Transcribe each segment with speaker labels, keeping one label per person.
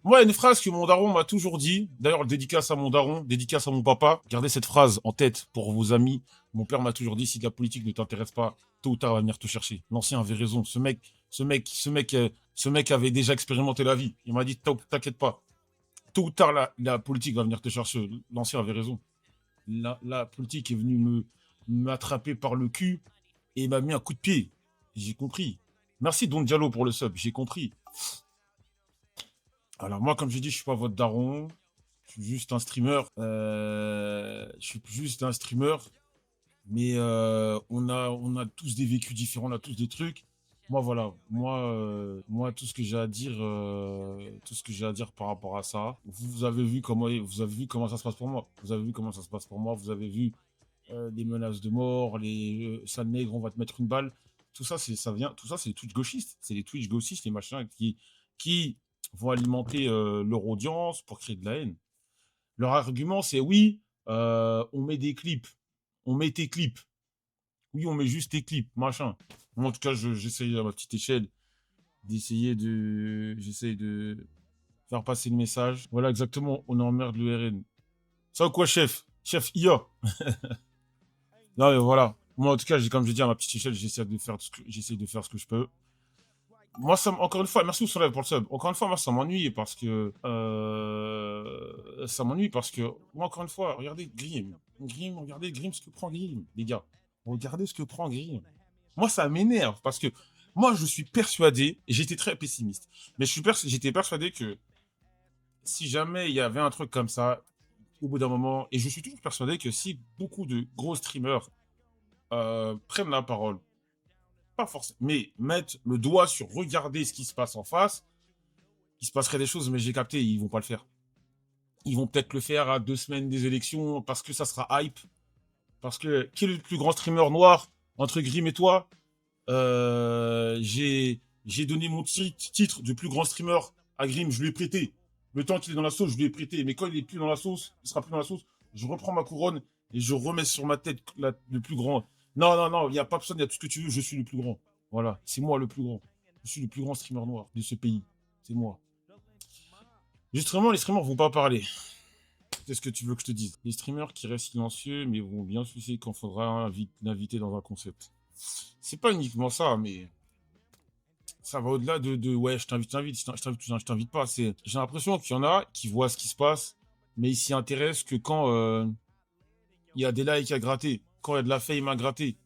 Speaker 1: Moi, une phrase que mon daron m'a toujours dit, d'ailleurs, dédicace à mon daron, dédicace à mon papa, gardez cette phrase en tête pour vos amis. Mon père m'a toujours dit, si la politique ne t'intéresse pas, tôt ou tard, elle va venir te chercher. L'ancien avait raison. Ce mec avait déjà expérimenté la vie. Il m'a dit, t'inquiète pas, tôt ou tard, la politique va venir te chercher. L'ancien avait raison. La politique est venue m'attraper par le cul et m'a mis un coup de pied. J'ai compris. Merci Don Diallo pour le sub, j'ai compris. Alors moi, comme j'ai dit, je suis pas votre daron. Je suis juste un streamer. Je suis juste un streamer. Mais on a tous des vécus différents, on a tous des trucs. Moi, voilà. Moi, tout ce que j'ai à dire par rapport à ça. Vous avez vu comment ça se passe pour moi. Vous avez vu comment ça se passe pour moi. Vous avez vu les menaces de mort, les sale nègre, on va te mettre une balle. Tout ça, c'est les Twitch gauchistes. C'est les Twitch gauchistes, les machins qui vont alimenter leur audience pour créer de la haine. Leur argument, c'est oui, on met des clips. On met tes clips. Oui, on met juste tes clips, machin. Moi, en tout cas, j'essaye à ma petite échelle j'essaye de faire passer le message. Voilà, exactement, on emmerde le RN. Ça ou quoi, chef? Chef IA. Non, mais voilà. Moi, en tout cas, comme je dis à ma petite échelle, j'essaie de faire ce que je peux. Moi, encore une fois, merci au soleil pour le sub. Encore une fois, moi, ça m'ennuie parce que. Ça m'ennuie parce que. Moi, encore une fois, regardez Grim. Regardez Grim, ce que prend Grim, les gars. Regardez ce que prend Grim. Moi, ça m'énerve parce que. Moi, je suis persuadé, et j'étais très pessimiste, mais j'étais persuadé que si jamais il y avait un truc comme ça, au bout d'un moment, et je suis toujours persuadé que si beaucoup de gros streamers prennent la parole, pas forcément, mais mettre le doigt sur regarder ce qui se passe en face, il se passerait des choses, mais j'ai capté, ils vont pas le faire. Ils vont peut-être le faire à 2 semaines des élections parce que ça sera hype. Parce que qui est le plus grand streamer noir entre Grim et toi? J'ai donné mon titre de plus grand streamer à Grim, je lui ai prêté. Le temps qu'il est dans la sauce, je lui ai prêté. Mais quand il est plus dans la sauce, il sera plus dans la sauce, je reprends ma couronne et je remets sur ma tête le plus grand. Non, non, non, il n'y a pas personne, il y a tout ce que tu veux, je suis le plus grand. Voilà, c'est moi le plus grand. Je suis le plus grand streamer noir de ce pays. C'est moi. Justement, les streamers vont pas parler. Qu'est-ce que tu veux que je te dise? Les streamers qui restent silencieux, mais vont bien sucer quand faudra l'inviter dans un concept. C'est pas uniquement ça, mais ça va au-delà de ouais, je t'invite, je t'invite pas. J'ai l'impression qu'il y en a qui voient ce qui se passe, mais ils s'y intéressent que quand il y a des likes à gratter, quand il y a de la fame à gratter,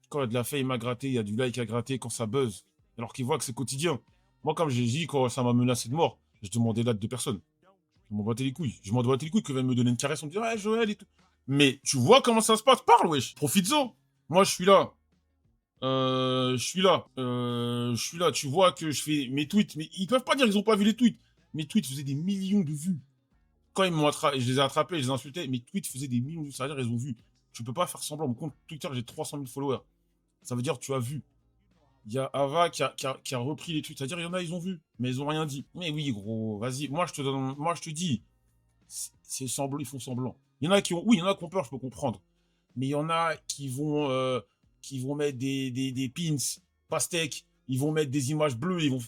Speaker 1: quand il y a de la fame à gratter, il y a du like à gratter, quand ça buzz, alors qu'ils voient que c'est quotidien. Moi, comme j'ai dit, quand ça m'a menacé de mort, je demandais l'aide de personne. Je m'en battais les couilles. Je m'en battais les couilles que viennent me donner une caresse, on me dit ouais, Joël et tout. Mais tu vois comment ça se passe? Parle, wesh. Profites-en. Moi, je suis là. Je suis là, tu vois que je fais mes tweets, mais ils peuvent pas dire qu'ils ont pas vu les tweets. Mes tweets faisaient des millions de vues. Quand ils m'ont attrapé, je les ai attrapés, je les insultais, mes tweets faisaient des millions de vues, ça veut dire ils ont vu. Tu peux pas faire semblant, mon compte Twitter, j'ai 300 000 followers. Ça veut dire tu as vu. Il y a Ava qui a repris les tweets, c'est-à-dire il y en a, ils ont vu, mais ils ont rien dit. Mais oui, gros, vas-y, moi je te dis, c'est semblant, ils font semblant. Il y en a qui ont, oui, il y en a qui ont peur, je peux comprendre. Mais il y en a qui vont mettre des pins, pastèques, ils vont mettre des images bleues, ils vont.